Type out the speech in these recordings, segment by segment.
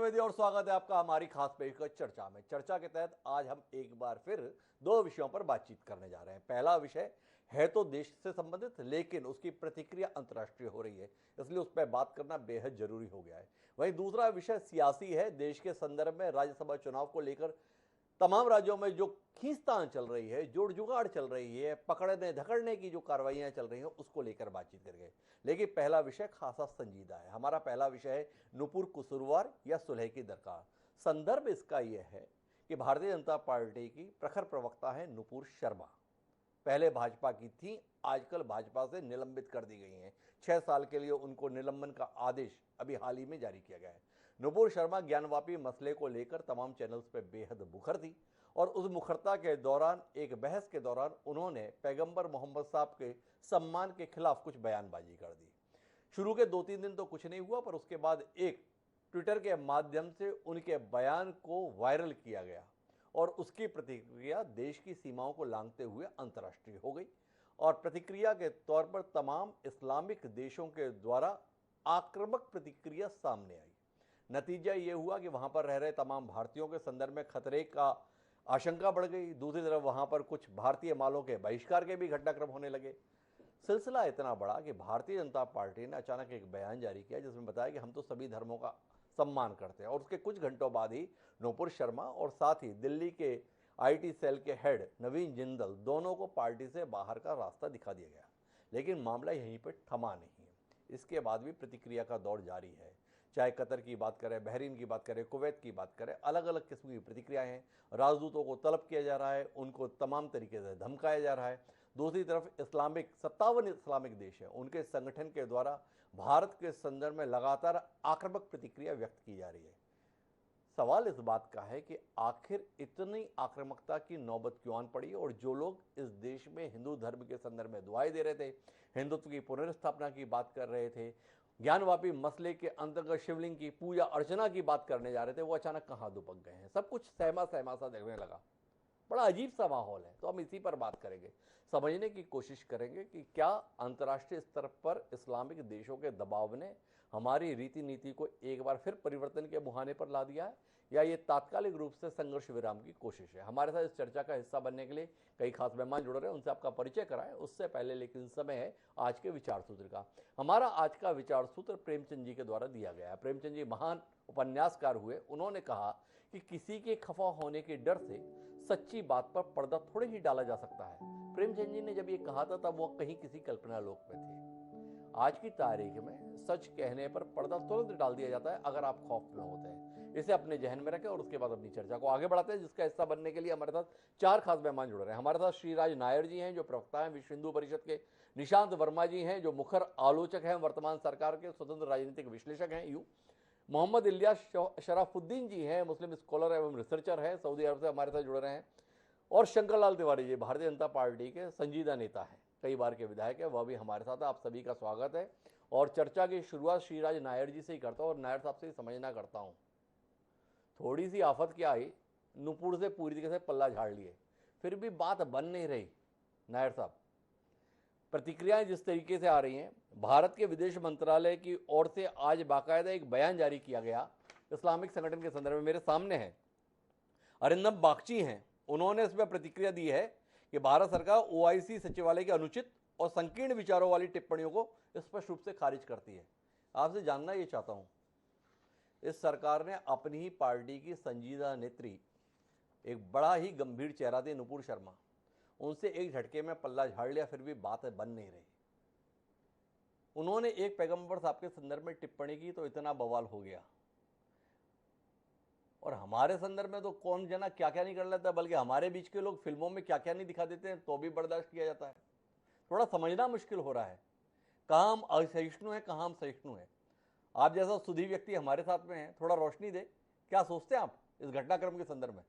द्विवेदी और स्वागत है आपका हमारी खास पेशकश चर्चा में। चर्चा के तहत आज हम एक बार फिर दो विषयों पर बातचीत करने जा रहे हैं। पहला विषय है तो देश से संबंधित, लेकिन उसकी प्रतिक्रिया अंतर्राष्ट्रीय हो रही है, इसलिए उस पर बात करना बेहद जरूरी हो गया है। वहीं दूसरा विषय सियासी है। देश के संदर्भ में राज्यसभा चुनाव को लेकर तमाम राज्यों में जो खींचतान चल रही है, जोड़ जुगाड़ चल रही है, पकड़ने धकड़ने की जो कार्रवाइयां चल रही हैं, उसको लेकर बातचीत करेंगे। लेकिन पहला विषय खासा संजीदा है। हमारा पहला विषय है नुपुर कुसुरवार या सुलह की दरकार। संदर्भ इसका यह है कि भारतीय जनता पार्टी की प्रखर प्रवक्ता है नुपुर शर्मा। पहले भाजपा की थी, आजकल भाजपा से निलंबित कर दी गई हैं। 6 साल के लिए उनको निलंबन का आदेश अभी हाल ही में जारी किया गया है। नुपुर शर्मा ज्ञानवापी मसले को लेकर तमाम चैनल्स पर बेहद मुखर थी और उस मुखरता के दौरान एक बहस के दौरान उन्होंने पैगंबर मोहम्मद साहब के सम्मान के खिलाफ कुछ बयानबाजी कर दी। शुरू के 2-3 दिन तो कुछ नहीं हुआ, पर उसके बाद एक ट्विटर के माध्यम से उनके बयान को वायरल किया गया और उसकी प्रतिक्रिया देश की सीमाओं को लांघते हुए अंतर्राष्ट्रीय हो गई। और प्रतिक्रिया के तौर पर तमाम इस्लामिक देशों के द्वारा आक्रामक प्रतिक्रिया सामने आई। नतीजा ये हुआ कि वहां पर रह रहे तमाम भारतीयों के संदर्भ में खतरे का आशंका बढ़ गई। दूसरी तरफ वहां पर कुछ भारतीय मालों के बहिष्कार के भी घटनाक्रम होने लगे। सिलसिला इतना बड़ा कि भारतीय जनता पार्टी ने अचानक एक बयान जारी किया जिसमें बताया कि हम तो सभी धर्मों का सम्मान करते हैं। और उसके कुछ घंटों बाद ही नुपुर शर्मा और साथ ही दिल्ली के आईटी सेल के हेड नवीन जिंदल दोनों को पार्टी से बाहर का रास्ता दिखा दिया गया। लेकिन मामला यहीं पर थमा नहीं है। इसके बाद भी प्रतिक्रिया का दौर जारी है। चाहे कतर की बात करें, बहरीन की बात करें, कुवैत की बात करें, अलग अलग किस्म की प्रतिक्रियाएं हैं। राजदूतों को तलब किया जा रहा है, उनको तमाम तरीके से धमकाया जा रहा है। दूसरी तरफ 57 इस्लामिक देश हैं, उनके संगठन के द्वारा भारत के संदर्भ में लगातार आक्रामक प्रतिक्रिया व्यक्त की जा रही है। सवाल इस बात का है कि आखिर इतनी आक्रामकता की नौबत क्यों आन पड़ी और जो लोग इस देश में हिंदू धर्म के संदर्भ में दुआएं दे रहे थे, हिंदुत्व की पुनर्स्थापना की बात कर रहे थे, ज्ञानवापी मसले के अंतर्गत शिवलिंग की पूजा अर्चना की बात करने जा रहे थे, वो अचानक कहां दुबक गए हैं। सब कुछ सहमा सहमा सा देखने लगा। बड़ा अजीब सा माहौल है। तो हम इसी पर बात करेंगे, समझने की कोशिश करेंगे कि क्या अंतर्राष्ट्रीय स्तर पर इस्लामिक देशों के दबाव ने हमारी रीति नीति को एक बार फिर परिवर्तन के मुहाने पर ला दिया है या ये तात्कालिक रूप से संघर्ष विराम की कोशिश है। हमारे साथ इस चर्चा का हिस्सा बनने के लिए कई खास मेहमान जुड़ रहे हैं, उनसे आपका परिचय कराएं। उससे पहले लेकिन समय है आज के विचार सूत्र का। हमारा आज का विचार सूत्र प्रेमचंद जी के द्वारा दिया गया है। प्रेमचंद जी महान उपन्यासकार हुए। उन्होंने कहा कि किसी के खफा होने के डर से सच्ची बात पर पर्दा थोड़े ही डाला जा सकता है। प्रेमचंद जी ने जब ये कहा था तब वो कहीं किसी कल्पना लोक में थे। आज की तारीख में सच कहने पर पर्दा तुरंत डाल दिया जाता है अगर आप खौफ में होते हैं। इसे अपने जहन में रखें और उसके बाद अपनी चर्चा को आगे बढ़ाते हैं, जिसका हिस्सा बनने के लिए हमारे साथ 4 खास मेहमान जुड़ रहे हैं। हमारे साथ श्रीराज नायर जी हैं जो प्रवक्ता हैं विश्व हिंदू परिषद के, निशांत वर्मा जी हैं जो मुखर आलोचक हैं, वर्तमान सरकार के स्वतंत्र राजनीतिक विश्लेषक हैं, मोहम्मद इलियास शराफुद्दीन जी हैं, मुस्लिम स्कॉलर एवं रिसर्चर हैं, सऊदी अरब से हमारे साथ जुड़ रहे हैं, और शंकर लाल तिवारी जी भारतीय जनता पार्टी के संजीदा नेता हैं, कई बार के विधायक है, वह भी हमारे साथ है। आप सभी का स्वागत है। और चर्चा की शुरुआत श्रीराज नायर जी से ही करता हूं और नायर साहब से ही समझना करता हूं। थोड़ी सी आफत क्या आई, नुपुर से पूरी तरीके से पल्ला झाड़ लिए, फिर भी बात बन नहीं रही। नायर साहब, प्रतिक्रियाएं जिस तरीके से आ रही हैं, भारत के विदेश मंत्रालय की ओर से आज बाकायदा एक बयान जारी किया गया इस्लामिक संगठन के संदर्भ में, मेरे सामने है, अरिंदम बागची हैं, उन्होंने इस पर प्रतिक्रिया दी है कि भारत सरकार ओआईसी सचिवालय के अनुचित और संकीर्ण विचारों वाली टिप्पणियों को स्पष्ट रूप से खारिज करती है। आपसे जानना ये चाहता हूं, इस सरकार ने अपनी ही पार्टी की संजीदा नेत्री, एक बड़ा ही गंभीर चेहरा थी नुपुर शर्मा, उनसे एक झटके में पल्ला झाड़ लिया, फिर भी बात बन नहीं रही। उन्होंने एक पैगंबर साहब के संदर्भ में टिप्पणी की तो इतना बवाल हो गया, और हमारे संदर्भ में तो कौन जना क्या क्या नहीं कर लेता, बल्कि हमारे बीच के लोग फिल्मों में क्या क्या नहीं दिखा देते हैं तो भी बर्दाश्त किया जाता है। थोड़ा समझना मुश्किल हो रहा है, कहाँ हम असहिष्णु हैं, कहाँ हम सहिष्णु हैं। आप जैसा सुधी व्यक्ति हमारे साथ में है, थोड़ा रोशनी दे, क्या सोचते हैं आप इस घटनाक्रम के संदर्भ में?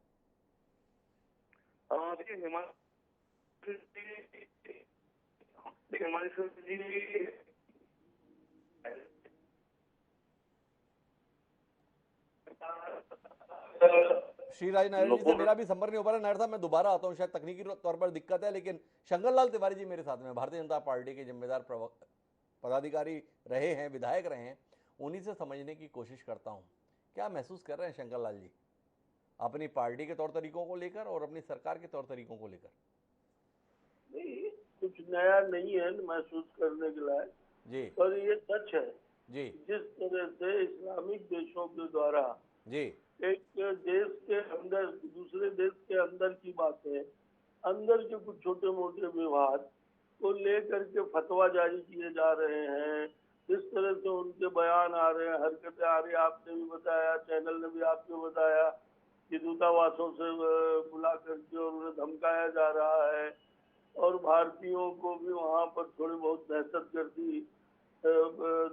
श्रीराज नायर जी से मेरा भी संपर्क नहीं हो पा रहा। नायर साहब, मैं दोबारा आता हूं, शायद तकनीकी तौर पर दिक्कत है, लेकिन शंकर लाल तिवारी जी मेरे साथ में, भारतीय जनता पार्टी के जिम्मेदार पदाधिकारी रहे हैं, विधायक रहे हैं, उन्हीं से समझने की कोशिश करता हूं क्या महसूस कर रहे हैं शंकर लाल जी अपनी पार्टी के तौर तरीकों को लेकर और अपनी सरकार के तौर तरीकों को लेकर? नहीं, कुछ नया नहीं है महसूस करने के लायक, जी पर ये सच है जी जिस तरह से इस्लामिक देशों के द्वारा जी एक देश के अंदर दूसरे देश के अंदर की बातें, अंदर के कुछ छोटे मोटे विवाद को लेकर के फतवा जारी किए जा रहे हैं, जिस तरह से उनके बयान आ रहे हैं, हरकतें आ रही है, आपने भी बताया, चैनल ने भी आपको बताया कि दूतावासों से बुला करके और उन्हें धमकाया जा रहा है और भारतीयों को भी वहां पर थोड़ी बहुत दहशतगर्दी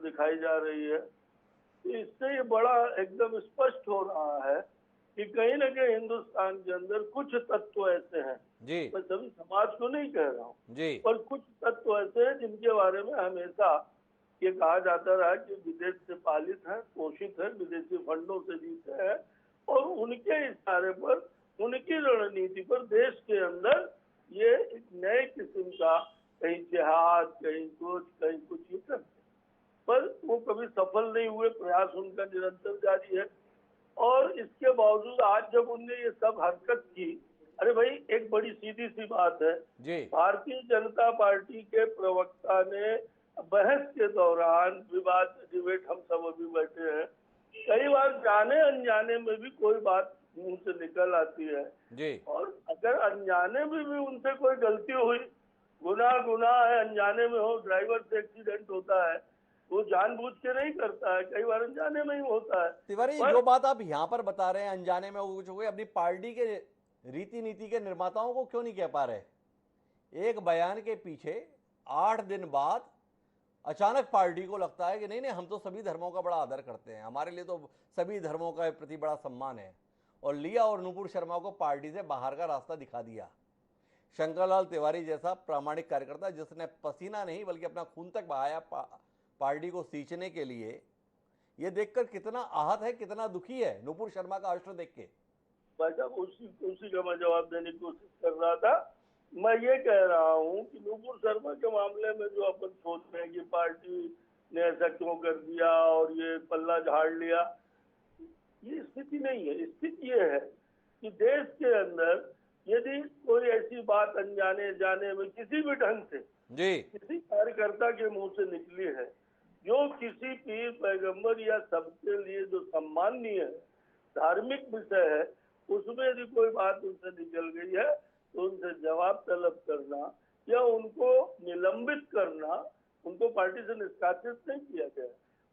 दिखाई जा रही है। तो इससे ये बड़ा एकदम स्पष्ट हो रहा है कि कहीं न कहीं हिंदुस्तान के अंदर कुछ तत्व ऐसे हैं, जी मैं सभी समाज को नहीं कह रहा हूँ, जी पर कुछ तत्व ऐसे हैं जिनके बारे में हमेशा ये कहा जाता रहा कि विदेश से पालित है, पोषित है, विदेशी फंडों से जीते हैं और उनके इशारे पर, उनकी रणनीति पर देश के अंदर ये एक नए किस्म का कहीं जिहाद, कहीं कुछ ये करते, पर वो कभी सफल नहीं हुए, प्रयास उनका निरंतर जारी है। और इसके बावजूद आज जब उनने ये सब हरकत की, अरे भाई एक बड़ी सीधी सी बात है, जी भारतीय जनता पार्टी के प्रवक्ता ने बहस के दौरान विवाद डिबेट हम सब अभी बैठे हैं, कई बार जाने अनजाने में भी कोई बात मुंह से निकल आती है जी और अगर अनजाने में भी उनसे कोई गलती हुई, गुनाह है, अनजाने में हो, ड्राइवर से एक्सीडेंट होता है, वो जानबूझ के नहीं करता है, कई बार अनजाने में ही होता है। तिवारी पर जो बात आप यहाँ पर बता रहे हैं अनजाने में कुछ हो गई, अपनी पार्टी के रीति नीति के निर्माताओं को क्यों नहीं कह पा रहे? एक बयान के पीछे 8 दिन बाद अचानक पार्टी को लगता है कि नहीं नहीं हम तो सभी धर्मों का बड़ा आदर करते हैं, हमारे लिए तो सभी धर्मों का प्रति बड़ा सम्मान है, और लिया और नुपुर शर्मा को पार्टी से बाहर का रास्ता दिखा दिया। शंकरलाल तिवारी जैसा प्रामाणिक कार्यकर्ता जिसने पसीना नहीं बल्कि अपना खून तक बहाया पार्टी को सींचने के लिए, ये देखकर कितना आहत है, कितना दुखी है नुपुर शर्मा का अस्त्र देख के। भाई साहब उसी का मैं जवाब देने की कोशिश कर रहा था। मैं ये कह रहा हूँ कि नुपुर शर्मा के मामले में जो अपन सोच रहे हैं कि पार्टी ने ऐसा क्यों कर दिया और ये पल्ला झाड़ लिया, ये स्थिति नहीं है। स्थिति ये है कि देश के अंदर यदि कोई ऐसी बात अनजाने जाने में किसी भी ढंग से जी किसी कार्यकर्ता के मुंह से निकली है, जो किसी पीर पैगंबर या सबके लिए जो सम्माननीय है, धार्मिक विषय है, उसमें यदि कोई बात उनसे निकल गई है तो उनसे जवाब तलब करना या उनको निलंबित करना, उनको पार्टी से निष्कासित नहीं किया गया,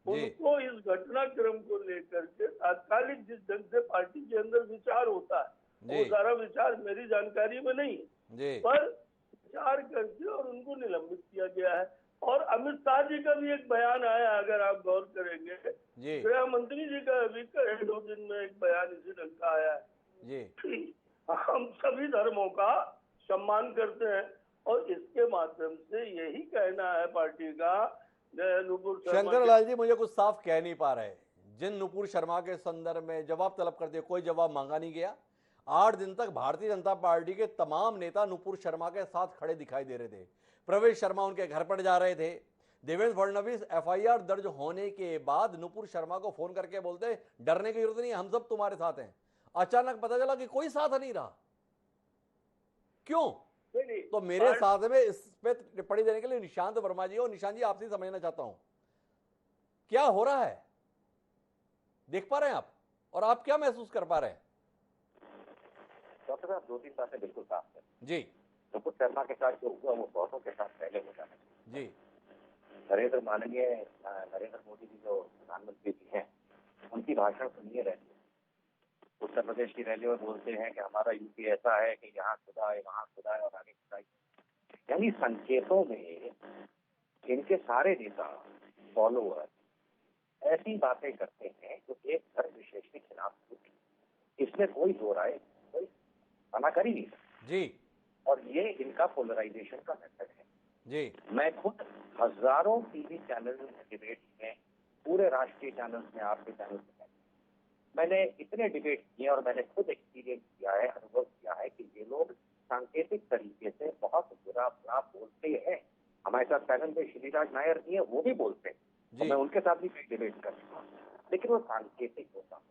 उनको इस घटनाक्रम को लेकर के तात्कालिक जिस ढंग से पार्टी के अंदर विचार होता है, वो सारा विचार मेरी जानकारी में नहीं है, पर विचार करके और उनको निलंबित किया गया है। और अमित शाह जी का भी एक बयान आया, अगर आप गौर करेंगे, गृह मंत्री जी का अभी 2 दिन में एक बयान इसी ढंग का आया है जी, हम सभी धर्मों का सम्मान करते हैं और इसके माध्यम से यही कहना है पार्टी का। नुपुर शंकर लाल जी मुझे कुछ साफ कह नहीं पा रहे, जिन नुपुर शर्मा के संदर्भ में जवाब तलब करते कोई जवाब मांगा नहीं गया। 8 दिन तक भारतीय जनता पार्टी के तमाम नेता नुपुर शर्मा के साथ खड़े दिखाई दे रहे थे, प्रवेश शर्मा उनके घर पर जा रहे थे। देवेंद्र फडणवीस एफआईआर दर्ज होने के बाद नुपुर शर्मा को फोन करके बोलते डरने की जरूरत नहीं, हम सब तुम्हारे साथ हैं। अचानक पता चला कि कोई साथ नहीं रहा। क्यों? तो मेरे साथ में इस पे टिप्पणी देने के लिए निशांत वर्मा जी, और निशांत जी आपसे समझना चाहता हूं क्या हो रहा है, देख पा रहे हैं आप, और आप क्या महसूस कर पा रहे हैं? डॉक्टर साहब 2-3 बातें बिल्कुल साफ है जी। नुपुर शर्मा के साथ जो हुआ वो बहुतों के साथ पहले हो जाना जी। माननीय नरेंद्र मोदी जी जो प्रधानमंत्री जी हैं, उनकी भाषण सुनिए रैली, उत्तर प्रदेश की रैली में बोलते हैं कि हमारा यूपी ऐसा है कि यहाँ खुदा है, वहाँ खुदा है और आगे खुदा है। यानी संकेतों में इनके सारे नेता फॉलोअर ऐसी बातें करते हैं जो एक धर्म विशेष के खिलाफ होती, इसमें कोई दो राय, कोई मना कर ही नहीं जी। और ये इनका पोलराइजेशन का मेथड है जी। मैं खुद हजारों टीवी चैनल डिबेट में, पूरे राष्ट्रीय चैनल में, आपके चैनल में मैंने इतने डिबेट किए और मैंने खुद एक्सपीरियंस किया है, अनुभव किया है कि ये लोग सांकेतिक तरीके से बहुत बुरा बुरा बोलते हैं। हमारे साथ पैनल में श्रीराज नायर जी है, वो भी बोलते हैं, तो मैं उनके साथ भी डिबेट कर रहा हूँ, लेकिन वो सांकेतिक होता है।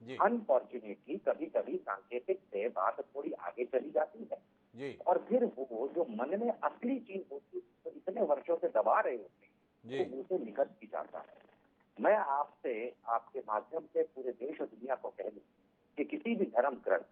जी अनफॉर्चुनेटली कभी कभी सांकेतिक से बात थोड़ी आगे चली जाती है जी और फिर वो जो मन में असली चीज होती है तो इतने वर्षों से दबा रहे होते हैं जी तो मुंह से निकल भी जाता है। मैं आपसे आपके माध्यम से पूरे देश और दुनिया को कह दूं कि किसी भी धर्म ग्रंथ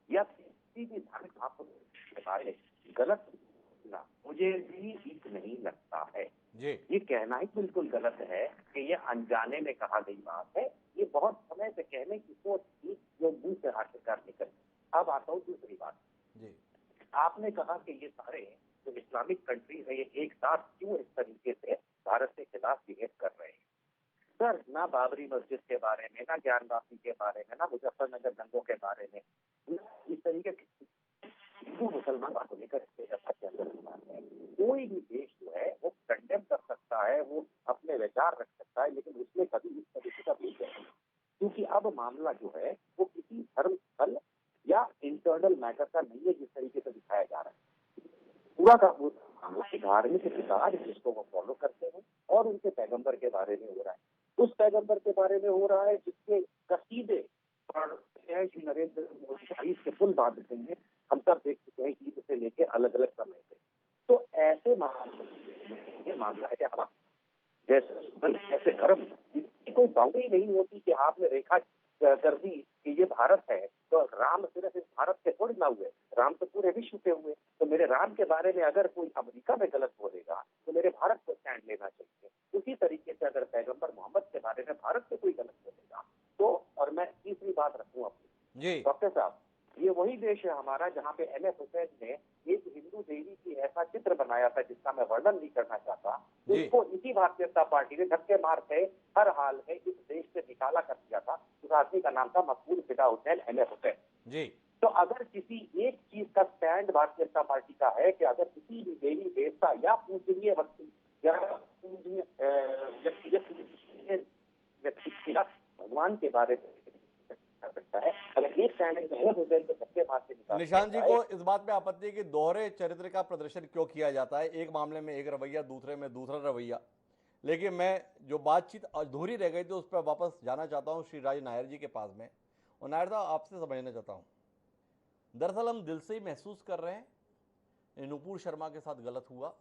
या किसी भी धार्मिक महापुरुष के बारे में गलत बोलना मुझे भी ठीक नहीं लगता है। जी ये कहना ही बिल्कुल गलत है कि ये अनजाने में कहा गई बात है। ये बहुत समय से कहने की सोच थी जो मुंह से आखिरकार निकल। अब आता हूँ दूसरी बात। जी आपने कहा कि ये सारे जो इस्लामिक कंट्रीज है ये एक साथ क्यों इस तरीके से भारत के खिलाफ बिहेव कर रहे हैं। सर, ना बाबरी मस्जिद के बारे में, ना ज्ञानवापी के बारे में, ना मुजफ्फरनगर दंगों के बारे में, ना इस तरीके के हिंदू मुसलमान बात को लेकर के अंदर है। कोई भी देश जो है वो कंडेम कर सकता है, वो अपने विचार रख सकता है, लेकिन उसमें कभी इस तरीके का भेद नहीं, क्योंकि अब मामला जो है वो किसी धर्म स्थल या इंटरनल मैटर का नहीं है जिस तरीके से दिखाया जा रहा है। पूरा का पूरा मामला धार्मिक किताब जिसको वो फॉलो करते हैं और उनके पैगंबर के बारे में हो रहा है। उस पैगंबर के बारे में हो रहा है जिसके कसीदे पढ़ते हैं श्री नरेंद्र मोदी के पुल बांधते हैं। हम सब देख चुके हैं ईद से लेके अलग अलग समय पे। तो ऐसे मामले ये मामला है कि हम जैसे ऐसे धर्म की कोई बाउंड्री नहीं होती कि आपने रेखा कर दी कि ये भारत है तो राम सिर्फ इस भारत के थोड़ी ना हुए, राम तो पूरे विश्व के हुए। तो मेरे राम के बारे में अगर कोई अमेरिका में गलत बोलेगा तो मेरे भारत को स्टैंड लेना चाहिए। उसी तरीके से अगर पैगंबर मोहम्मद के बारे में भारत से कोई गलत बोलेगा तो, और मैं तीसरी बात रखूं अपनी, जी डॉक्टर साहब, ये वही देश है हमारा जहाँ पे एम एफ हुसैन ने एक हिंदू देवी की ऐसा चित्र बनाया था जिसका मैं वर्णन नहीं करना चाहता। जी। उसको इसी भारतीय जनता पार्टी ने धक्के मार के हर हाल में इस देश से निकाला कर दिया था। उस आदमी का नाम था मकबूल फिदा हुसैन, एम एफ हुसैन। जी तो अगर किसी एक चीज का स्टैंड भारतीय जनता पार्टी का है कि अगर किसी भी देवी देवता या पूजनीय व्यक्ति या पूजनीय व्यक्ति भगवान के बारे में कर सकता है, अगर एक स्टैंड हो जाए तो धक्के मार के निकाल निशान जी सकता है। को इस बात पे आपत्ति है कि दोहरे चरित्र का प्रदर्शन क्यों किया जाता है, एक मामले में एक रवैया, दूसरे में दूसरा रवैया। लेकिन मैं जो बातचीत अधूरी रह गई थी उस पर वापस जाना चाहता हूँ श्री राज नायर जी के पास में। और नायर साहब, आपसे समझना चाहता हूँ, दरअसल हम दिल से ही महसूस कर रहे हैं नुपुर शर्मा के साथ गलत हुआ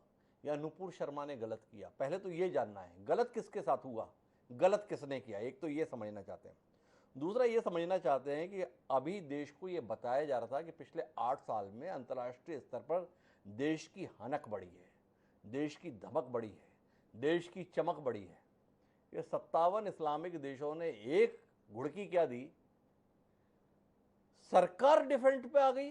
या नुपुर शर्मा ने गलत किया। पहले तो ये जानना है गलत किसके साथ हुआ, गलत किसने किया, एक तो ये समझना चाहते हैं। दूसरा ये समझना चाहते हैं कि अभी देश को ये बताया जा रहा था कि पिछले 8 साल में अंतर्राष्ट्रीय स्तर पर देश की हनक बढ़ी है, देश की धमक बढ़ी है, देश की चमक बढ़ी है। ये 57 इस्लामिक देशों ने एक घुड़की क्या दी, सरकार डिफेंट पे आ गई।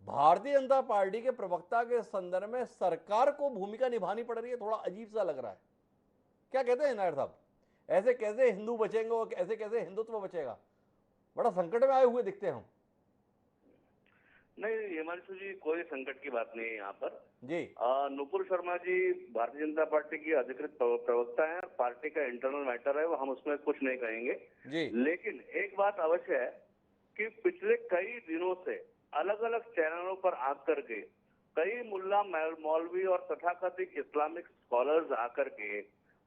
भारतीय जनता पार्टी के प्रवक्ता के संदर्भ में सरकार को भूमिका निभानी पड़ रही है। थोड़ा अजीब सा लग रहा है। क्या कहते हैं नायर साहब, ऐसे कैसे हिंदू बचेंगे और ऐसे कैसे हिंदुत्व बचेगा? बड़ा संकट में आए हुए दिखते हैं हम। नहीं, हिमांशु जी, कोई संकट की बात नहीं है यहाँ पर जी नुपुर शर्मा जी भारतीय जनता पार्टी की अधिकृत प्रवक्ता है। पार्टी का इंटरनल मैटर है, वो हम उसमें कुछ नहीं कहेंगे। जी लेकिन एक बात अवश्य है कि पिछले कई दिनों से अलग अलग चैनलों पर आकर के कई मुल्ला मौलवी और तथाकथित इस्लामिक स्कॉलर्स आकर के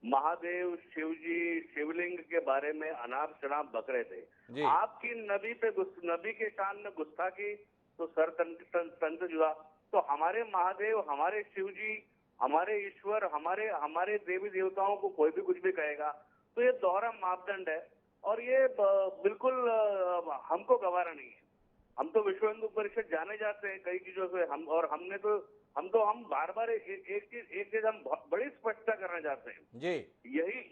महादेव, शिवजी, शिवलिंग के बारे में अनाप शनाप बक रहे थे। जी आपकी नबी के शान में गुस्ताखी तो सर तंत्र जुड़ा। तो हमारे महादेव, हमारे शिवजी, हमारे ईश्वर, हमारे देवी देवताओं को कोई भी कुछ भी कहेगा तो ये दोहरा मापदंड है और ये बिल्कुल हमको गवारा नहीं है। हम तो विश्व हिंदू परिषद जाने जाते हैं कई चीजों से, हम बार बार एक चीज हम बड़ी स्पष्टता करना चाहते हैं। जी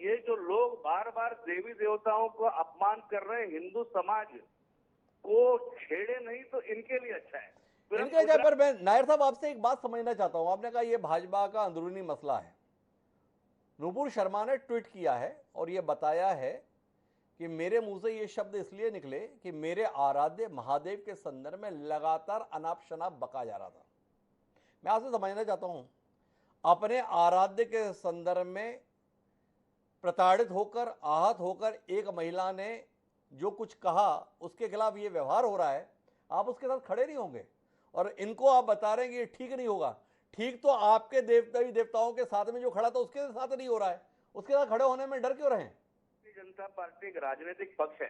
ये जो लोग बार बार देवी देवताओं को अपमान कर रहे हैं, हिंदू समाज को छेड़े नहीं तो इनके लिए अच्छा है। इनके जगह पर मैं नायर साहब आपसे एक बात समझना चाहता हूं। आपने कहा ये भाजपा का अंदरूनी मसला है। नुपुर शर्मा ने ट्वीट किया है और ये बताया है कि मेरे मुंह से ये शब्द इसलिए निकले कि मेरे आराध्य महादेव के संदर्भ में लगातार अनाप शनाप बका जा रहा था। मैं आपसे समझना चाहता हूं, अपने आराध्य के संदर्भ में प्रताड़ित होकर, आहत होकर एक महिला ने जो कुछ कहा उसके खिलाफ ये व्यवहार हो रहा है, आप उसके साथ खड़े नहीं होंगे और इनको आप बता रहे हैं कि ये ठीक नहीं होगा। ठीक तो आपके देवताओं के साथ में जो खड़ा था उसके साथ नहीं हो रहा है, उसके साथ खड़े होने में डर क्यों रहे? जनता पार्टी एक राजनीतिक पक्ष है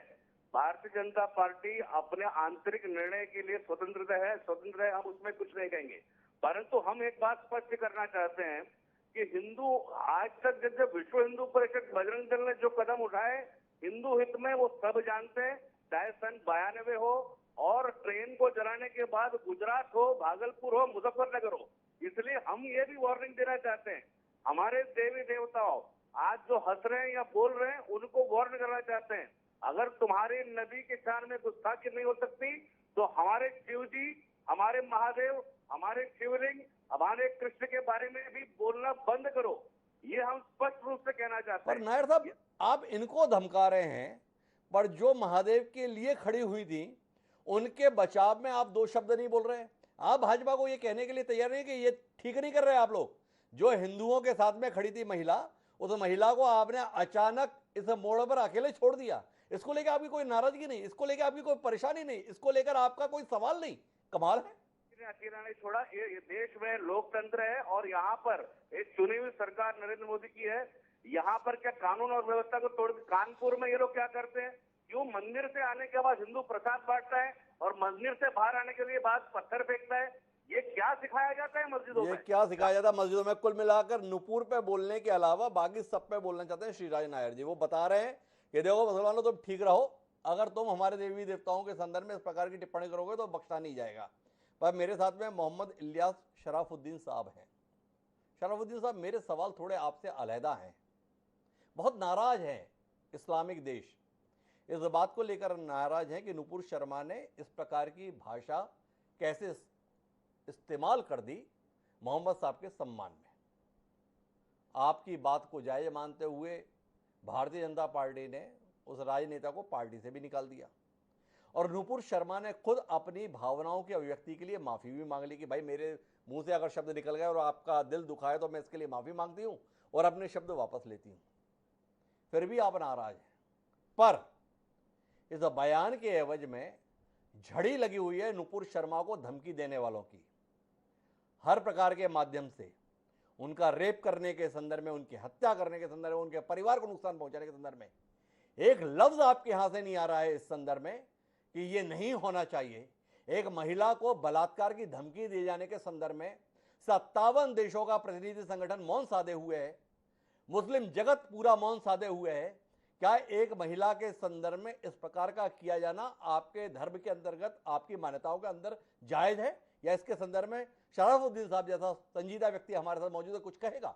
भारतीय जनता पार्टी अपने आंतरिक निर्णय के लिए स्वतंत्र है, हम उसमें कुछ नहीं कहेंगे। परंतु हम एक बात स्पष्ट करना चाहते हैं कि हिंदू आज तक जब विश्व हिंदू परिषद बजरंग दल ने जो कदम उठाए हिंदू हित में, वो सब जानते हैं, चाहे सन 92 हो और ट्रेन को जलाने के बाद गुजरात हो, भागलपुर हो, मुजफ्फरनगर हो। इसलिए हम ये भी वार्निंग देना चाहते हैं, हमारे देवी देवताओं आज जो हंस रहे हैं या बोल रहे हैं उनको वार्न करना चाहते हैं, अगर तुम्हारी नदी के शान में गुस्ताखी नहीं हो सकती तो हमारे शिव जी, हमारे महादेव, हमारे शिवलिंग, हमारे कृष्ण के बारे में भी बोलना बंद करो। ये हम स्पष्ट रूप से कहना चाहते पर हैं। नायर साहब, आप इनको धमका रहे हैं, पर जो महादेव के लिए खड़ी हुई थी उनके बचाव में आप दो शब्द नहीं बोल रहे हैं। आप भाजपा को ये कहने के लिए तैयार नहीं कि ये ठीक नहीं कर रहे आप लोग। जो हिंदुओं के साथ में खड़ी थी महिला, उस महिला को आपने अचानक इस मोड़ पर अकेले छोड़ दिया। इसको लेकर आपकी कोई नाराजगी नहीं, इसको लेकर आपकी कोई परेशानी नहीं, इसको लेकर आपका कोई सवाल नहीं। कमाल है। अकेला नहीं छोड़ा, ये देश में लोकतंत्र है और यहाँ पर एक चुनी हुई सरकार नरेंद्र मोदी की है। यहाँ पर क्या कानून और व्यवस्था को तोड़, कानपुर में ये लोग क्या करते हैं, क्यों मंदिर से आने के बाद हिंदू प्रसाद बांटता है और मंदिर से बाहर आने के लिए बाद पत्थर फेंकता है। ये क्या सिखाया जाता है मस्जिदों में? ये क्या सिखाया जाता है मस्जिदों में? कुल मिलाकर नुपुर पे बोलने के अलावा बाकी सब पे बोलना चाहते हैं श्रीराज नायर जी। वो बता रहे हैं कि देखो मुसलमानों, तुम ठीक रहो, अगर तुम हमारे देवी देवताओं के संदर्भ में इस प्रकार की टिप्पणी करोगे तो बख्शा नहीं जाएगा। पर मेरे साथ में मोहम्मद इलियास शराफुद्दीन साहब हैं। शराफुद्दीन साहब, मेरे सवाल थोड़े आपसे अलहदा हैं। बहुत नाराज हैं इस्लामिक देश, इस बात को लेकर नाराज हैं कि नुपुर शर्मा ने इस प्रकार की भाषा कैसे इस्तेमाल कर दी मोहम्मद साहब के सम्मान में। आपकी बात को जायज मानते हुए भारतीय जनता पार्टी ने उस राजनेता को पार्टी से भी निकाल दिया और नुपुर शर्मा ने खुद अपनी भावनाओं की अभिव्यक्ति के लिए माफ़ी भी मांग ली कि भाई मेरे मुंह से अगर शब्द निकल गए और आपका दिल दुखा है तो मैं इसके लिए माफ़ी मांगती हूँ और अपने शब्द वापस लेती हूँ। फिर भी आप नाराज हैं। पर इस बयान के एवज में झड़ी लगी हुई है नुपुर शर्मा को धमकी देने वालों की। हर प्रकार के माध्यम से उनका रेप करने के संदर्भ में, उनकी हत्या करने के संदर्भ में, उनके परिवार को नुकसान पहुंचाने के संदर्भ में एक लफ्ज आपके यहां से नहीं आ रहा है इस संदर्भ में कि यह नहीं होना चाहिए। एक महिला को बलात्कार की धमकी दिए जाने के संदर्भ में 57 देशों का प्रतिनिधि संगठन मौन साधे हुए है, मुस्लिम जगत पूरा मौन साधे हुए है। क्या एक महिला के संदर्भ में इस प्रकार का किया जाना आपके धर्म के अंतर्गत, आपकी मान्यताओं के अंदर जायज है, या इसके संदर्भ में शराफुद्दीन साहब जैसा संजीदा व्यक्ति हमारे साथ मौजूद है, कुछ कहेगा?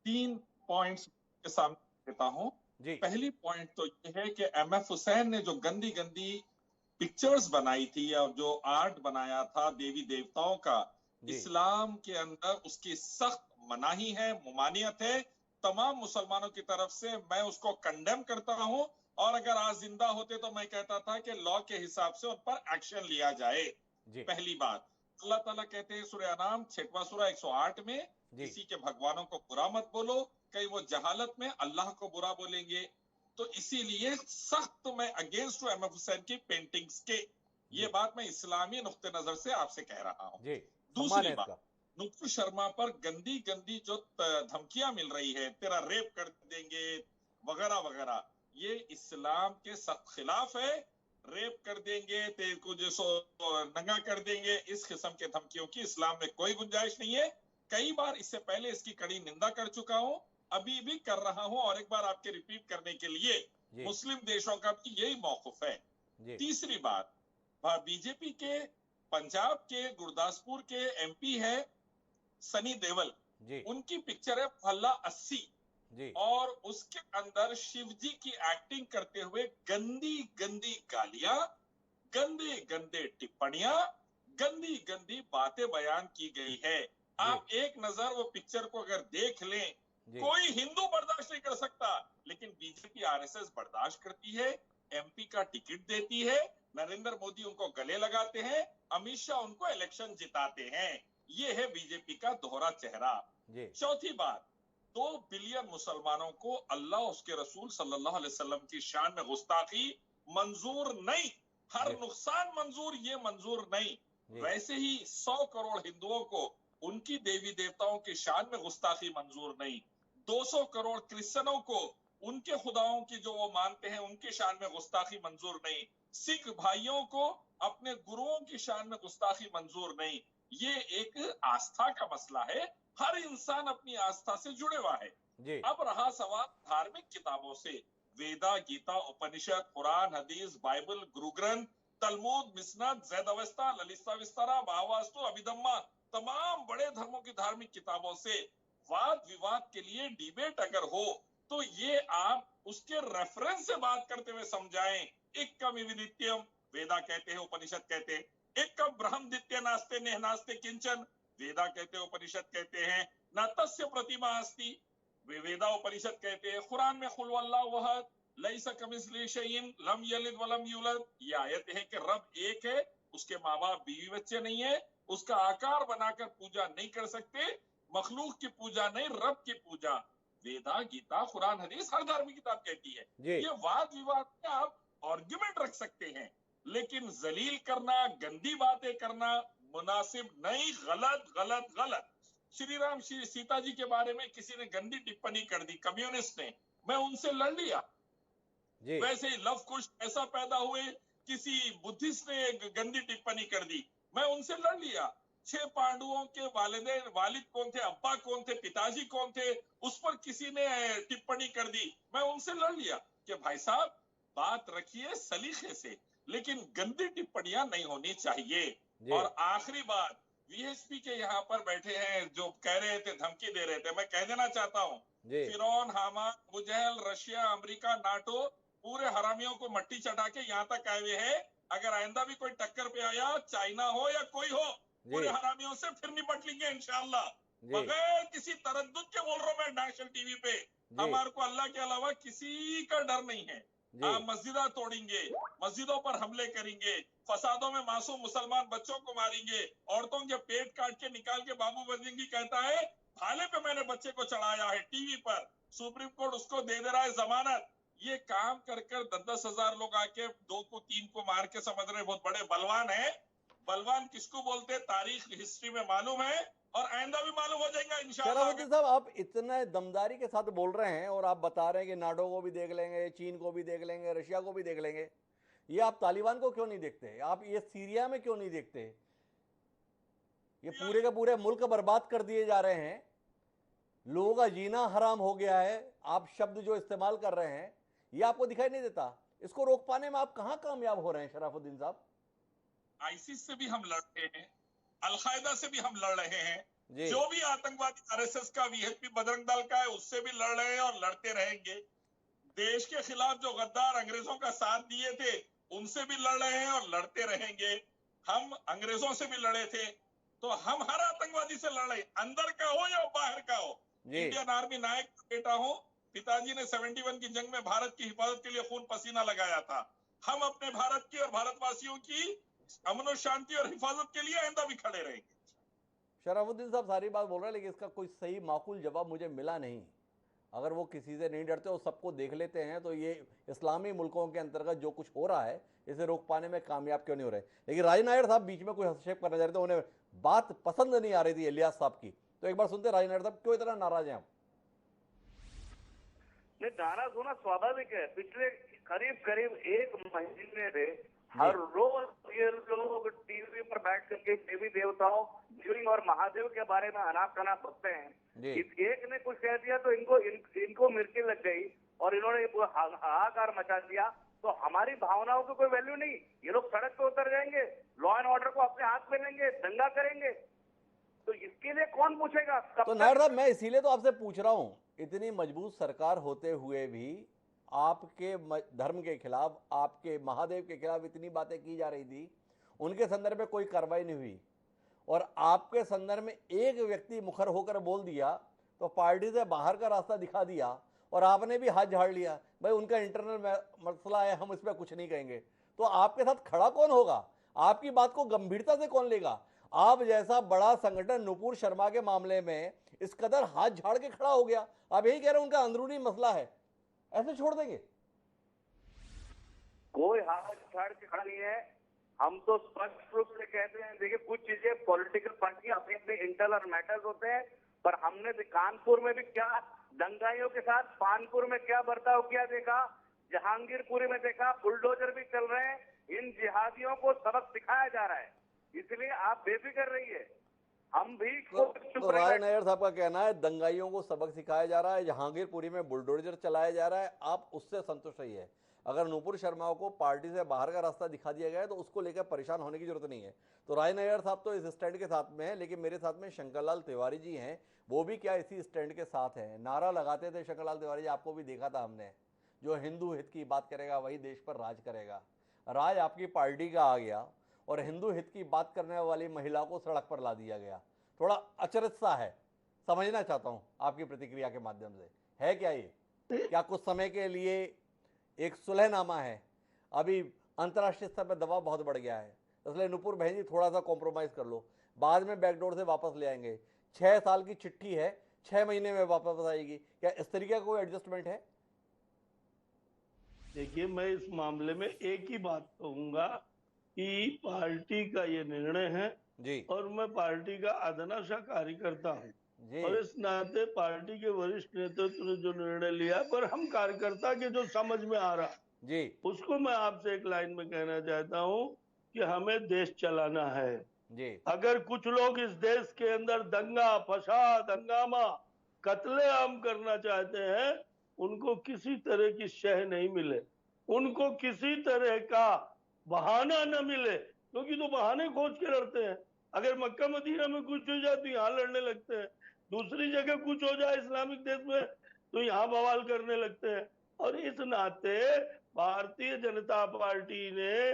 3 पॉइंट्स के सामने देता हूं जी। पहली पॉइंट तो ये है कि एमएफ हुसैन ने जो गंदी गंदी पिक्चर्स बनाई थी और जो आर्ट बनाया था देवी देवताओं का, इस्लाम के अंदर उसकी सख्त मनाही है, मुमानियत है तमाम मुसलमानों की तरफ से। मैं उसको कंडेम करता हूं और अगर आज जिंदा होते तो मैं कहता था कि लॉ के हिसाब से उन पर एक्शन लिया जाए। पहली बात, अल्लाह ताला कहते हैं सूरह अनाम 6वां सूरा 108 में, किसी के भगवानों को बुरा मत बोलो, कहीं वो जहालत में अल्लाह को बुरा बोलेंगे। तो इसीलिए सख्त मैं अगेंस्ट हूं एमएफ हुसैन की पेंटिंग्स के। ये बात मैं इस्लामी नुक्ते नजर से आपसे कह रहा हूं। दूसरी बात, नुपुर शर्मा पर गंदी गंदी जो धमकियां मिल रही है, तेरा रेप कर देंगे वगैरह वगैरह, ये इस्लाम के सख्त खिलाफ है। रेप कर देंगे, तेरे को जो नंगा कर देंगे, इस किस्म के धमकियों की इस्लाम में कोई गुंजाइश नहीं है। कई बार इससे पहले इसकी कड़ी निंदा कर चुका हूं, अभी भी कर रहा हूं और एक बार आपके रिपीट करने के लिए मुस्लिम देशों का भी यही मौक़िफ़ है। तीसरी बात, बीजेपी के पंजाब के गुरदासपुर के एमपी है सनी देवल, उनकी पिक्चर है मोहल्ला 80 और उसके अंदर शिव जी की एक्टिंग करते हुए गंदी गंदी गालियां, गंदे गंदे टिप्पणियां, गंदी गंदी बातें बयान की गई है। आप एक नजर वो पिक्चर को अगर देख लें, कोई हिंदू बर्दाश्त नहीं कर सकता, लेकिन बीजेपी आरएसएस बर्दाश्त करती है, एमपी का टिकट देती है, नरेंद्र मोदी उनको गले लगाते हैं, अमित शाह उनको इलेक्शन जिताते हैं। ये है बीजेपी का दोहरा चेहरा। चौथी बात, 2 बिलियन मुसलमानों को अल्लाह उसके रसूल सल्लल्लाहु अलैहि वसल्लम की शान में गुस्ताखी मंजूर नहीं, हर नुकसान मंजूर, ये मंजूर नहीं। वैसे ही 100 करोड़ हिंदुओं को उनकी देवी देवताओं की शान में गुस्ताखी मंजूर नहीं, 200 करोड़ क्रिश्चियनों को उनके खुदाओं की जो वो मानते हैं उनकी शान में गुस्ताखी मंजूर नहीं। सिख भाइयों को अपने गुरुओं की शान में गुस्ताखी मंजूर नहीं। ये एक आस्था का मसला है, हर इंसान अपनी आस्था से जुड़े हुआ है। अब रहा सवाल धार्मिक किताबों से, वेदा, गीता, उपनिषद, कुरान, हदीस, बाइबल, गुरु ग्रंथ, तलमूद, मिसनद, जैद अवस्था, ललिता विस्तारा, भावास्तु, अभिधम्मा, तमाम बड़े धर्मों की धार्मिक किताबों से वाद विवाद के लिए डिबेट अगर हो तो ये आप उसके रेफरेंस से बात करते हुए समझाएं। एक कम नित्यम वेदा कहते हैं, उपनिषद कहते हैं। एक कम ब्रह्म दित्य नास्ते नेह नास्ते किंचन, वेदा कहते हैं, उपनिषद कहते हैं। न तस्य प्रतिमा अस्ति, वेदा उपनिषद कहते हैं। कुरान में कुल वल्लाहु अहद, लैसा कमिस्लिही शैइन, लम यलिद वलम यूलद, ये आयत है कि रब एक है, उसके माँ बाप बीवी बच्चे नहीं है, उसका आकार बनाकर पूजा नहीं कर सकते। मखलूक की पूजा नहीं, रब की पूजा। वेदा, गीता, कुरान, हदीस हर धार्मिक किताब कहती है। ये वाद विवाद में आप आर्ग्यूमेंट रख सकते हैं, लेकिन जलील करना, गंदी बातें करना मुनासिब नहीं। गलत गलत गलत। श्री राम श्री सीता जी के बारे में किसी ने गंदी टिप्पणी कर दी, कम्युनिस्ट ने, मैं उनसे लड़ लिया। वैसे ही लव कुश ऐसा पैदा हुए, किसी बुद्धिस्ट ने गंदी टिप्पणी कर दी, मैं उनसे लड़ लिया। 6 पांडवों के वालिद कौन थे, अब्बा कौन थे, पिताजी कौन थे, उस पर किसी ने टिप्पणी कर दी, मैं उनसे लड़ लिया कि भाई साहब बात रखिए सलीके से, लेकिन गंदी टिप्पणियां नहीं होनी चाहिए। और आखिरी बात, वीएसपी के यहाँ पर बैठे हैं जो कह रहे थे, धमकी दे रहे थे, मैं कह देना चाहता हूँ, फिरौन, हामान, अबू जहल, रशिया, अमेरिका, नाटो, पूरे हरामियों को मट्टी चढ़ा के यहाँ तक आए हुए हैं। अगर आइंदा भी कोई टक्कर पे आया, चाइना हो या कोई हो, पूरे हरामियों से फिर निपट लेंगे इंशाअल्लाह, बगैर किसी तरद्दुद के बोल रहा हूं मैं नेशनल टीवी पे। हमारे को अल्लाह के अलावा किसी का डर नहीं है। आप मस्जिदा तोड़ेंगे, मस्जिदों पर हमले करेंगे, फसादों में मासूम मुसलमान बच्चों को मारेंगे, औरतों के पेट काट के निकाल के बाबू बजरंगी कहता है भाले पे मैंने बच्चे को चढ़ाया है टीवी पर, सुप्रीम कोर्ट उसको दे दे रहा है जमानत। ये काम कर 10-10 हजार लोग आके 2 को 3 को मार के समझ रहे बहुत बड़े बलवान है। बलवान किसको बोलते हैं तारीख हिस्ट्री में मालूम है, और आइंदा भी मालूम हो जाएगा इंशाअल्लाह। शराफुद्दीन साहब, आप इतने दमदारी के साथ बोल रहे हैं और आप बता रहे हैं कि नाटो को भी देख लेंगे, चीन को भी देख लेंगे, रशिया को भी देख लेंगे, ये आप तालिबान को क्यों नहीं देखते? आप ये सीरिया में क्यों नहीं देखते? ये पूरे के पूरे मुल्क बर्बाद कर दिए जा रहे हैं, लोगों का जीना हराम हो गया है। आप शब्द जो इस्तेमाल कर रहे हैं ये आपको दिखाई नहीं देता? इसको रोक पाने में आप कहां कामयाब हो रहे हैं शराफुद्दीन साहब? आईसिस से भी हम लड़ रहे हैं, अलकायदा से भी हम लड़ रहे हैं, जो भी आतंकवादी आरएसएस का, वीएचपी बजरंग दल का है, उससे भी लड़ रहे हैं और लड़ते रहेंगे। देश के खिलाफ जो गद्दार अंग्रेजों का साथ दिए थे उनसे भी लड़ रहे हैं और लड़ते रहेंगे। हम अंग्रेजों से भी लड़े थे, तो हम हर आतंकवादी से लड़ रहे, अंदर का हो या बाहर का हो। इंडियन आर्मी नायक का बेटा हूं, पिताजी ने 71 की जंग में भारत की हिफाजत के लिए खून पसीना लगाया था। हम अपने भारत की और भारतवासियों की अमन और शांति और हिफाजत के लिए आइंदा भी खड़े रहेंगे। शराफुद्दीन साहब सारी बात बोल रहे हैं, लेकिन इसका कोई सही माकूल जवाब मुझे मिला नहीं। अगर वो किसी से नहीं डरते और सबको देख लेते हैं तो ये इस्लामी मुल्कों के अंतर्गत जो कुछ हो रहा है इसे रोक पाने में कामयाब क्यों नहीं हो रहे? लेकिन राज नायर साहब बीच में कोई हस्तक्षेप करना चाह रहे थे, उन्हें बात पसंद नहीं आ रही थी इलियास साहब की, तो एक बार सुनते राज नायर साहब, क्यों इतना नाराज हैं आप? नहीं, नाराज होना स्वाभाविक है। पिछले करीब 1 महीने से हर रोज ये लोग टीवी पर बैठ करके देवी देवताओं, शिवलिंग और महादेव के बारे में अनाप शनाप बकते हैं। इस एक ने कुछ कह दिया तो इनको मिर्ची लग गई और इन्होंने हाहाकार मचा दिया, तो हमारी भावनाओं की कोई वैल्यू नहीं। ये लोग सड़क पे उतर जाएंगे, लॉ एंड ऑर्डर को अपने हाथ में लेंगे, दंगा करेंगे, तो इसके लिए कौन पूछेगा? तो नायर साहब, मैं इसीलिए तो आपसे पूछ रहा हूं, इतनी मजबूत सरकार होते हुए भी आपके धर्म के खिलाफ, आपके महादेव के खिलाफ इतनी बातें की जा रही थी, उनके संदर्भ में कोई कार्रवाई नहीं हुई, और आपके संदर्भ में एक व्यक्ति मुखर होकर बोल दिया तो पार्टी से बाहर का रास्ता दिखा दिया और आपने भी हाथ झाड़ लिया, भाई उनका इंटरनल मसला है, हम इस पर कुछ नहीं कहेंगे। तो आपके साथ खड़ा कौन होगा? आपकी बात को गंभीरता से कौन लेगा? आप जैसा बड़ा संगठन नुपुर शर्मा के मामले में इस कदर हाथ झाड़ के खड़ा हो गया, आप यही कह रहे हैं उनका अंदरूनी मसला है, ऐसे छोड़ देंगे? कोई हाथ झाड़ के खड़ा नहीं है। हम तो स्पष्ट रूप से कहते हैं, देखिए कुछ चीजें पॉलिटिकल पार्टी अपने अपने इंटरनल मैटर्स होते हैं, पर हमने कानपुर में भी क्या दंगाइयों के साथ कानपुर में क्या बर्ताव किया देखा, जहांगीरपुरी में देखा, बुलडोजर भी चल रहे हैं। इन जिहादियों को सबक सिखाया जा रहा है, इसलिए आप बेफिक्र रहिए, हम भी तो राय नायर साहब का कहना है दंगाइयों को सबक सिखाया जा रहा है, जहांगीरपुरी में बुलडोजर चलाया जा रहा है, आप उससे संतुष्ट रहिए। अगर नुपुर शर्मा को पार्टी से बाहर का रास्ता दिखा दिया गया है तो उसको लेकर परेशान होने की जरूरत नहीं है। तो राय नायर साहब तो इस स्टैंड के साथ में है, लेकिन मेरे साथ में शंकरलाल तिवारी जी हैं, वो भी क्या इसी स्टैंड के साथ हैं। नारा लगाते थे शंकरलाल तिवारी जी, आपको भी देखा था हमने, जो हिंदू हित की बात करेगा वही देश पर राज करेगा। राज आपकी पार्टी का आ गया और हिंदू हित की बात करने वाली महिला को सड़क पर ला दिया गया। थोड़ा अचरज सा है, समझना चाहता हूं आपकी प्रतिक्रिया के माध्यम से, है क्या ये? क्या कुछ समय के लिए एक सुलहनामा है? अभी अंतर्राष्ट्रीय स्तर पर दबाव बहुत बढ़ गया है, इसलिए नुपुर बहन जी थोड़ा सा कॉम्प्रोमाइज कर लो, बाद में बैकडोर से वापस ले आएंगे। 6 साल की चिट्ठी है, 6 महीने में वापस आएगी, क्या इस तरीके का कोई एडजस्टमेंट है? देखिए, मैं इस मामले में एक ही बात कहूंगा कि पार्टी का ये निर्णय है जी, और मैं पार्टी का अदना कार्यकर्ता हूँ और इस नाते पार्टी के वरिष्ठ नेतृत्व ने जो निर्णय लिया, पर हम कार्यकर्ता के जो समझ में आ रहा जी, उसको मैं आपसे एक लाइन में कहना चाहता हूँ कि हमें देश चलाना है जी। अगर कुछ लोग इस देश के अंदर दंगा फसाद हंगामा कत्लेआम करना चाहते हैं, उनको किसी तरह की शह नहीं मिले, उनको किसी तरह का बहाना न मिले, क्योंकि तो बहाने खोज के लड़ते हैं। अगर मक्का मदीना में कुछ हो जाए तो यहाँ लड़ने लगते हैं, दूसरी जगह कुछ हो जाए इस्लामिक देश में तो यहाँ बवाल करने लगते हैं। और इस नाते भारतीय जनता पार्टी ने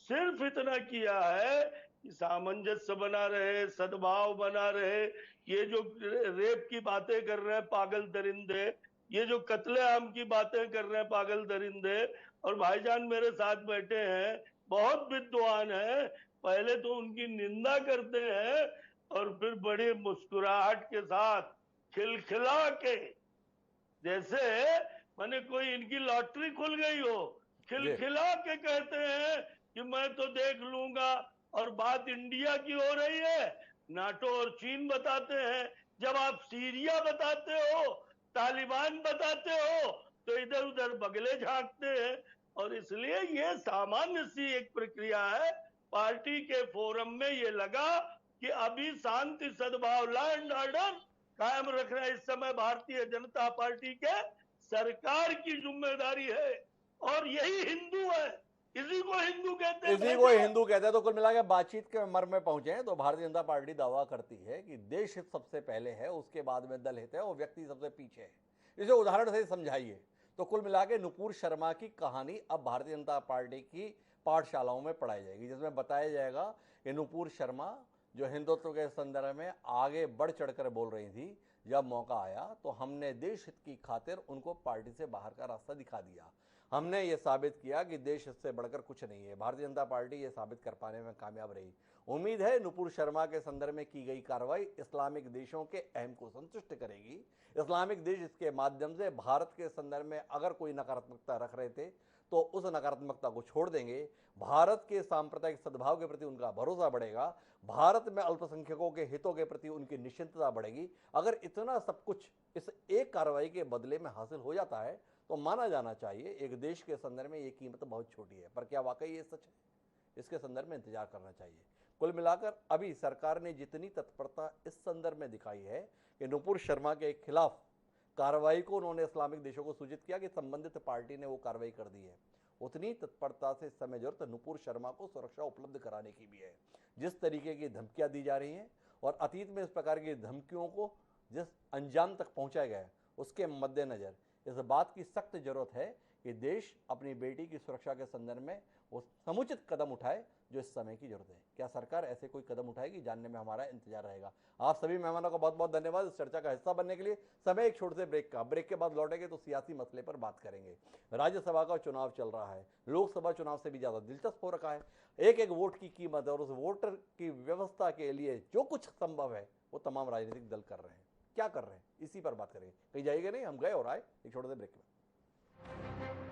सिर्फ इतना किया है कि सामंजस्य बना रहे, सद्भाव बना रहे। ये जो रेप की बातें कर रहे हैं पागल दरिंदे, ये जो कत्लेआम की बातें कर रहे हैं पागल दरिंदे, और भाईजान मेरे साथ बैठे हैं, बहुत विद्वान है, पहले तो उनकी निंदा करते हैं और फिर बड़ी मुस्कुराहट के साथ खिलखिला के, जैसे माने कोई इनकी लॉटरी खुल गई हो, खिलखिला के कहते हैं कि मैं तो देख लूंगा। और बात इंडिया की हो रही है, नाटो और चीन बताते हैं। जब आप सीरिया बताते हो, तालिबान बताते हो, तो इधर उधर बगले झांकते हैं। और इसलिए ये सामान्य सी एक प्रक्रिया है। पार्टी के फोरम में ये लगा कि अभी शांति सद्भाव लॉ एंड ऑर्डर कायम रखना इस समय भारतीय जनता पार्टी के सरकार की जिम्मेदारी है, और यही हिंदू है, इसी को हिंदू कहते हैं। इसी को हिंदू कहते हैं। तो कुल मिलाकर बातचीत के मर्म में पहुंचे हैं, तो भारतीय जनता पार्टी दावा करती है कि देश हित सबसे पहले है, उसके बाद में दल हित है और व्यक्ति सबसे पीछे है। इसे उदाहरण से समझाइए। तो कुल मिलाकर नुपुर शर्मा की कहानी अब भारतीय जनता पार्टी की पाठशालाओं में पढ़ाई जाएगी, जिसमें बताया जाएगा कि नुपुर शर्मा जो हिंदुत्व के संदर्भ में आगे बढ़ चढ़कर बोल रही थी, जब मौका आया तो हमने देश हित की खातिर उनको पार्टी से बाहर का रास्ता दिखा दिया। हमने ये साबित किया कि देश हित से बढ़कर कुछ नहीं है। भारतीय जनता पार्टी ये साबित कर पाने में कामयाब रही। उम्मीद है नुपुर शर्मा के संदर्भ में की गई कार्रवाई इस्लामिक देशों के अहम को संतुष्ट करेगी। इस्लामिक देश इसके माध्यम से भारत के संदर्भ में अगर कोई नकारात्मकता रख रहे थे तो उस नकारात्मकता को छोड़ देंगे। भारत के सांप्रदायिक सद्भाव के प्रति उनका भरोसा बढ़ेगा। भारत में अल्पसंख्यकों के हितों के प्रति उनकी निश्चिंतता बढ़ेगी। अगर इतना सब कुछ इस एक कार्रवाई के बदले में हासिल हो जाता है तो माना जाना चाहिए एक देश के संदर्भ में ये कीमत बहुत छोटी है। पर क्या वाकई ये सच है? इसके संदर्भ में इंतजार करना चाहिए। कुल मिलाकर अभी सरकार ने जितनी तत्परता इस संदर्भ में दिखाई है कि नुपुर शर्मा के खिलाफ कार्रवाई को उन्होंने इस्लामिक देशों को सूचित किया कि संबंधित पार्टी ने वो कार्रवाई कर दी है, उतनी तत्परता से इस समय जरूरत नुपुर शर्मा को सुरक्षा उपलब्ध कराने की भी है। जिस तरीके की धमकियां दी जा रही हैं और अतीत में इस प्रकार की धमकियों को जिस अंजाम तक पहुंचाया गया है, उसके मद्देनजर इस बात की सख्त जरूरत है कि देश अपनी बेटी की सुरक्षा के संदर्भ में वो समुचित कदम उठाए जो इस समय की जरूरत है। क्या सरकार ऐसे कोई कदम उठाएगी, जानने में हमारा इंतजार रहेगा। आप सभी मेहमानों का बहुत बहुत धन्यवाद इस चर्चा का हिस्सा बनने के लिए। समय एक छोटे से ब्रेक का, ब्रेक के बाद लौटेंगे तो सियासी मसले पर बात करेंगे। राज्यसभा का चुनाव चल रहा है, लोकसभा चुनाव से भी ज्यादा दिलचस्प हो रखा है। एक एक वोट की कीमत और उस वोटर की व्यवस्था के लिए जो कुछ संभव है वो तमाम राजनीतिक दल कर रहे हैं। क्या कर रहे हैं, इसी पर बात करेंगे। कहीं जाइएगा नहीं, हम गए और आए एक छोटे से ब्रेक में।